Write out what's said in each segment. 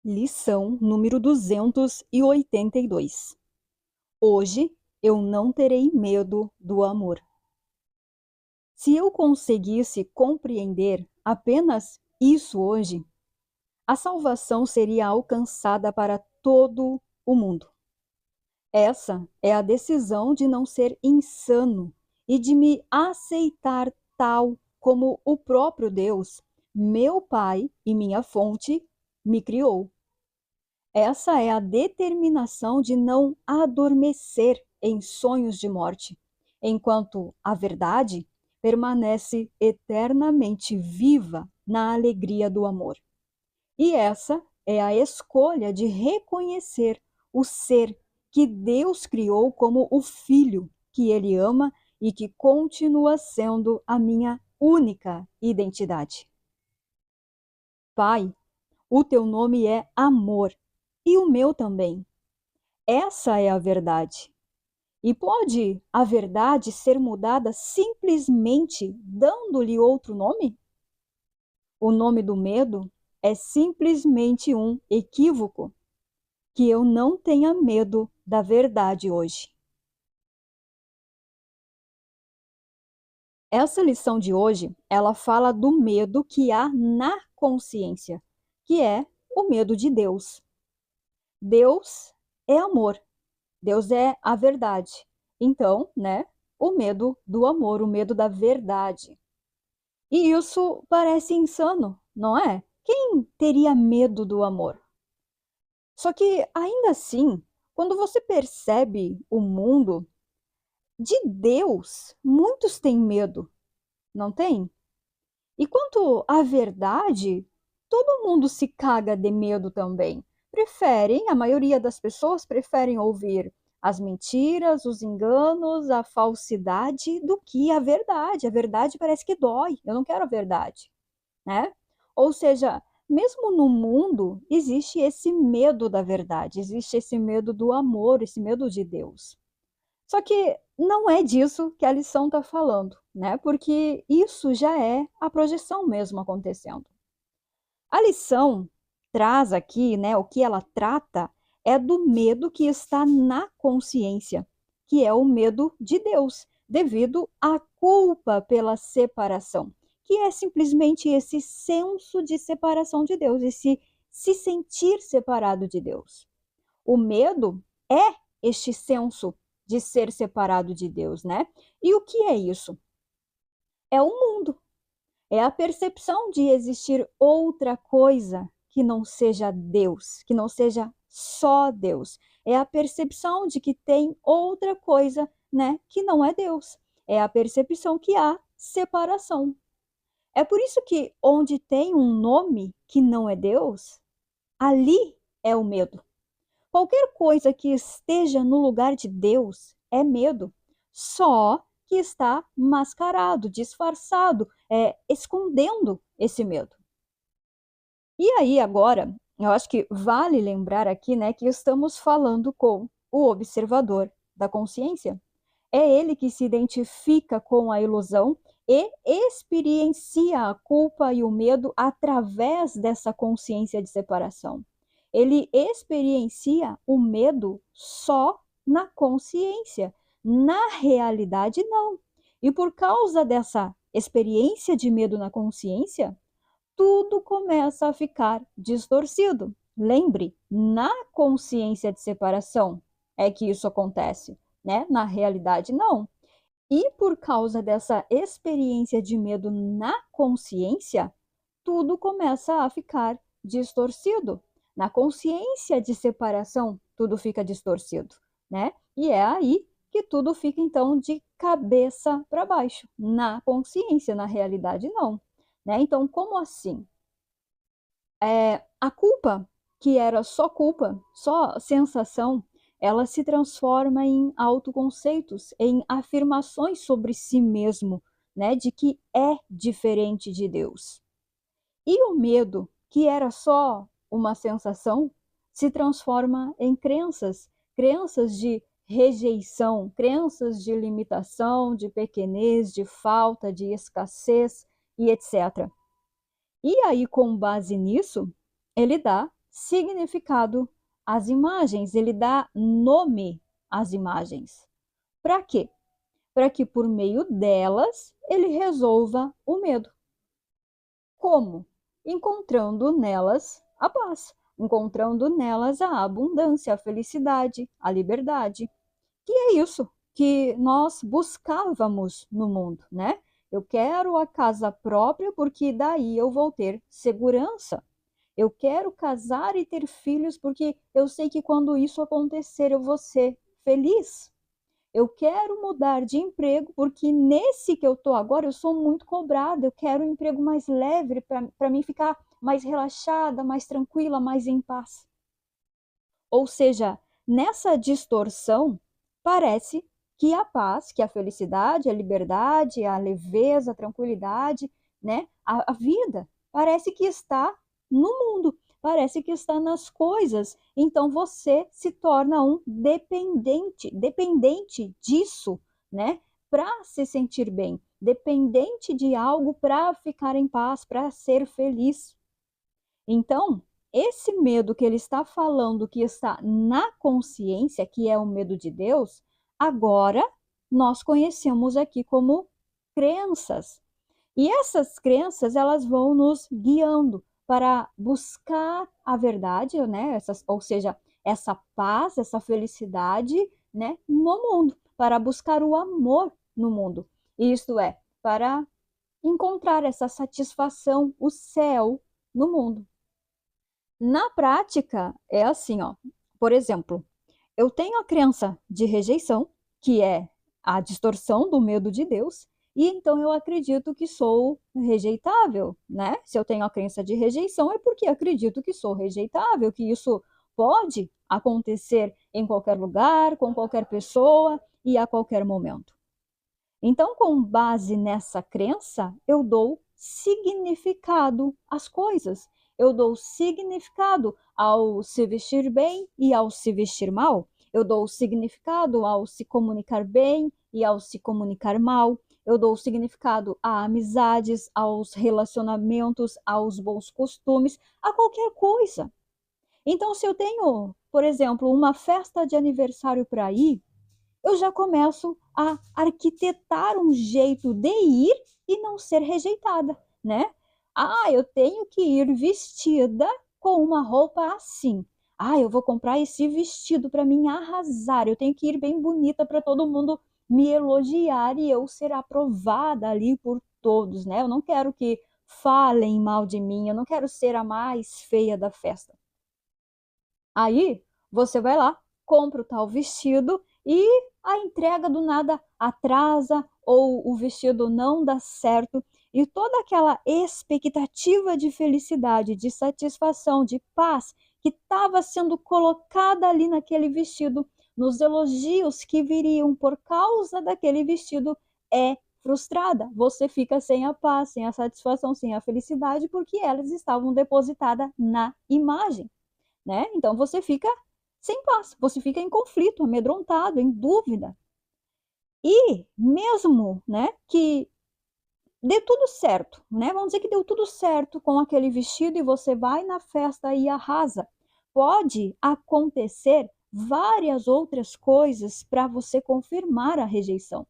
Lição número 282. Hoje eu não terei medo do amor. Se eu conseguisse compreender apenas isso hoje, a salvação seria alcançada para todo o mundo. Essa é a decisão de não ser insano e de me aceitar tal como o próprio Deus, meu Pai e minha fonte, me criou. Essa é a determinação de não adormecer em sonhos de morte, enquanto a verdade permanece eternamente viva na alegria do amor. E essa é a escolha de reconhecer o ser que Deus criou como o Filho que Ele ama e que continua sendo a minha única identidade. Pai, o teu nome é amor e o meu também. Essa é a verdade. E pode a verdade ser mudada simplesmente dando-lhe outro nome? O nome do medo é simplesmente um equívoco. Que eu não tenha medo da verdade hoje. Essa lição de hoje, ela fala do medo que há na consciência, que é o medo de Deus. Deus é amor. Deus é a verdade. Então, né, o medo do amor, o medo da verdade. E isso parece insano, não é? Quem teria medo do amor? Só que, ainda assim, quando você percebe o mundo, de Deus, muitos têm medo, não tem? E quanto à verdade, todo mundo se caga de medo também. A maioria das pessoas preferem ouvir as mentiras, os enganos, a falsidade do que a verdade. A verdade parece que dói. Eu não quero a verdade, né? Ou seja, mesmo no mundo existe esse medo da verdade, existe esse medo do amor, esse medo de Deus. Só que não é disso que a lição está falando, né? Porque isso já é a projeção mesmo acontecendo. A lição traz aqui, né? O que ela trata é do medo que está na consciência, que é o medo de Deus, devido à culpa pela separação, que é simplesmente esse senso de separação de Deus, esse se sentir separado de Deus. O medo é este senso de ser separado de Deus, né? E o que é isso? É o mundo, é a percepção de existir outra coisa que não seja Deus, que não seja só Deus. É a percepção de que tem outra coisa, né, que não é Deus. É a percepção que há separação. É por isso que onde tem um nome que não é Deus, ali é o medo. Qualquer coisa que esteja no lugar de Deus é medo, só que está mascarado, disfarçado, escondendo esse medo. E aí, agora, eu acho que vale lembrar aqui, né, que estamos falando com o observador da consciência. É ele que se identifica com a ilusão e experiencia a culpa e o medo através dessa consciência de separação. Ele experiencia o medo só na consciência, na realidade não. E por causa dessa experiência de medo na consciência, tudo começa a ficar distorcido. Lembre, na consciência de separação é que isso acontece, né? Na realidade, não. E por causa dessa experiência de medo na consciência, tudo começa a ficar distorcido. Na consciência de separação, tudo fica distorcido, né? E é aí que tudo fica então de cabeça para baixo. Na consciência, na realidade, não. Né? Então, como assim? A culpa, que era só culpa, só sensação, ela se transforma em autoconceitos, em afirmações sobre si mesmo, né, de que é diferente de Deus. E o medo, que era só uma sensação, se transforma em crenças, crenças de rejeição, crenças de limitação, de pequenez, de falta, de escassez e etc. E aí, com base nisso, ele dá significado às imagens, ele dá nome às imagens. Para quê? Para que por meio delas ele resolva o medo. Como? Encontrando nelas a paz, encontrando nelas a abundância, a felicidade, a liberdade. Que é isso que nós buscávamos no mundo, né? Eu quero a casa própria porque daí eu vou ter segurança. Eu quero casar e ter filhos porque eu sei que quando isso acontecer eu vou ser feliz. Eu quero mudar de emprego porque nesse que eu estou agora eu sou muito cobrada. Eu quero um emprego mais leve para mim ficar mais relaxada, mais tranquila, mais em paz. Ou seja, nessa distorção, parece que a paz, que a felicidade, a liberdade, a leveza, a tranquilidade, né? A vida parece que está no mundo, parece que está nas coisas. Então você se torna um dependente disso, né? Para se sentir bem, dependente de algo para ficar em paz, para ser feliz. Então, esse medo que ele está falando que está na consciência, que é o medo de Deus, agora nós conhecemos aqui como crenças. E essas crenças, elas vão nos guiando para buscar a verdade, né? Ou seja, essa paz, essa felicidade, né, no mundo, para buscar o amor no mundo. Isto é, para encontrar essa satisfação, o céu no mundo. Na prática, é assim, ó. Por exemplo, eu tenho a crença de rejeição, que é a distorção do medo de Deus, e então eu acredito que sou rejeitável, né? Se eu tenho a crença de rejeição, é porque acredito que sou rejeitável, que isso pode acontecer em qualquer lugar, com qualquer pessoa e a qualquer momento. Então, com base nessa crença, eu dou significado às coisas. Eu dou significado ao se vestir bem e ao se vestir mal. Eu dou significado ao se comunicar bem e ao se comunicar mal. Eu dou significado a amizades, aos relacionamentos, aos bons costumes, a qualquer coisa. Então, se eu tenho, por exemplo, uma festa de aniversário para ir, eu já começo a arquitetar um jeito de ir e não ser rejeitada, né? Ah, eu tenho que ir vestida com uma roupa assim. Ah, eu vou comprar esse vestido para mim arrasar. Eu tenho que ir bem bonita para todo mundo me elogiar e eu ser aprovada ali por todos, né? Eu não quero que falem mal de mim, eu não quero ser a mais feia da festa. Aí você vai lá, compra o tal vestido e a entrega do nada atrasa ou o vestido não dá certo e toda aquela expectativa de felicidade, de satisfação, de paz que estava sendo colocada ali naquele vestido, nos elogios que viriam por causa daquele vestido, é frustrada. Você fica sem a paz, sem a satisfação, sem a felicidade, porque elas estavam depositadas na imagem, né? Então você fica sem paz, você fica em conflito, amedrontado, em dúvida. E mesmo, né, que dê tudo certo, né? Vamos dizer que deu tudo certo com aquele vestido e você vai na festa e arrasa. Pode acontecer várias outras coisas para você confirmar a rejeição.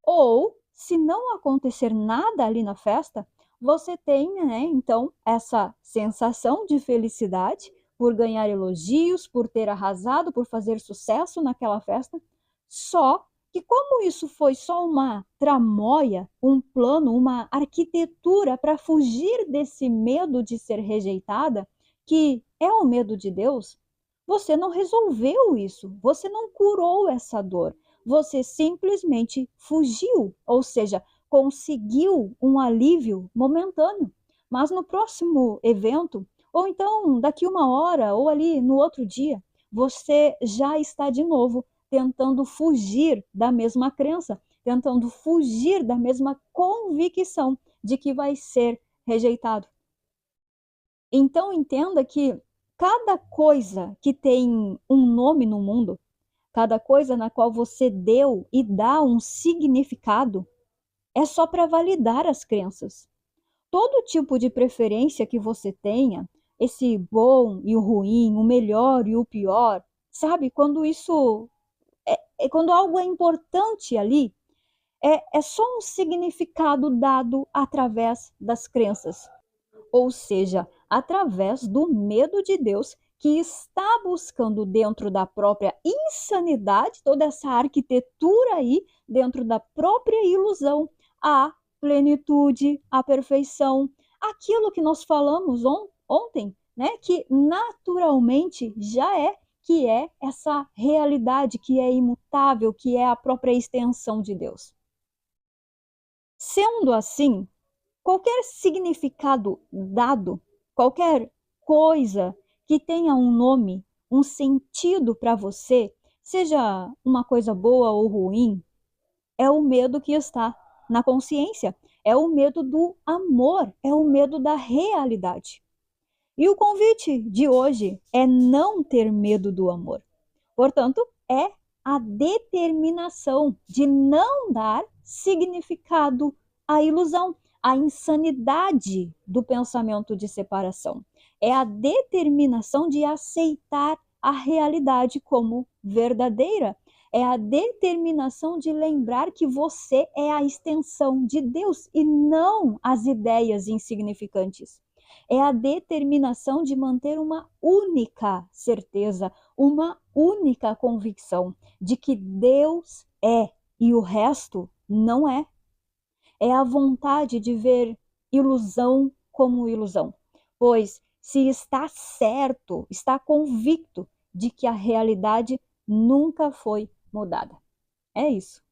Ou, se não acontecer nada ali na festa, você tem, né, então, essa sensação de felicidade por ganhar elogios, por ter arrasado, por fazer sucesso naquela festa. Só que, como isso foi só uma tramóia, um plano, uma arquitetura para fugir desse medo de ser rejeitada, que é o medo de Deus, você não resolveu isso, você não curou essa dor, você simplesmente fugiu, ou seja, conseguiu um alívio momentâneo. Mas no próximo evento, ou então daqui uma hora, ou ali no outro dia, você já está de novo tentando fugir da mesma crença, tentando fugir da mesma convicção de que vai ser rejeitado. Então entenda que cada coisa que tem um nome no mundo, cada coisa na qual você deu e dá um significado, é só para validar as crenças. Todo tipo de preferência que você tenha, esse bom e o ruim, o melhor e o pior, sabe? Quando isso quando algo é importante ali, é só um significado dado através das crenças, ou seja, através do medo de Deus que está buscando dentro da própria insanidade, toda essa arquitetura aí, dentro da própria ilusão, a plenitude, a perfeição, aquilo que nós falamos ontem, né, que naturalmente já é, que é essa realidade que é imutável, que é a própria extensão de Deus. Sendo assim, qualquer significado dado, qualquer coisa que tenha um nome, um sentido para você, seja uma coisa boa ou ruim, é o medo que está na consciência, é o medo do amor, é o medo da realidade. E o convite de hoje é não ter medo do amor. Portanto, é a determinação de não dar significado à ilusão, à insanidade do pensamento de separação. É a determinação de aceitar a realidade como verdadeira. É a determinação de lembrar que você é a extensão de Deus e não as ideias insignificantes. É a determinação de manter uma única certeza, uma única convicção de que Deus é e o resto não é. É a vontade de ver ilusão como ilusão, pois se está certo, está convicto de que a realidade nunca foi mudada. É isso.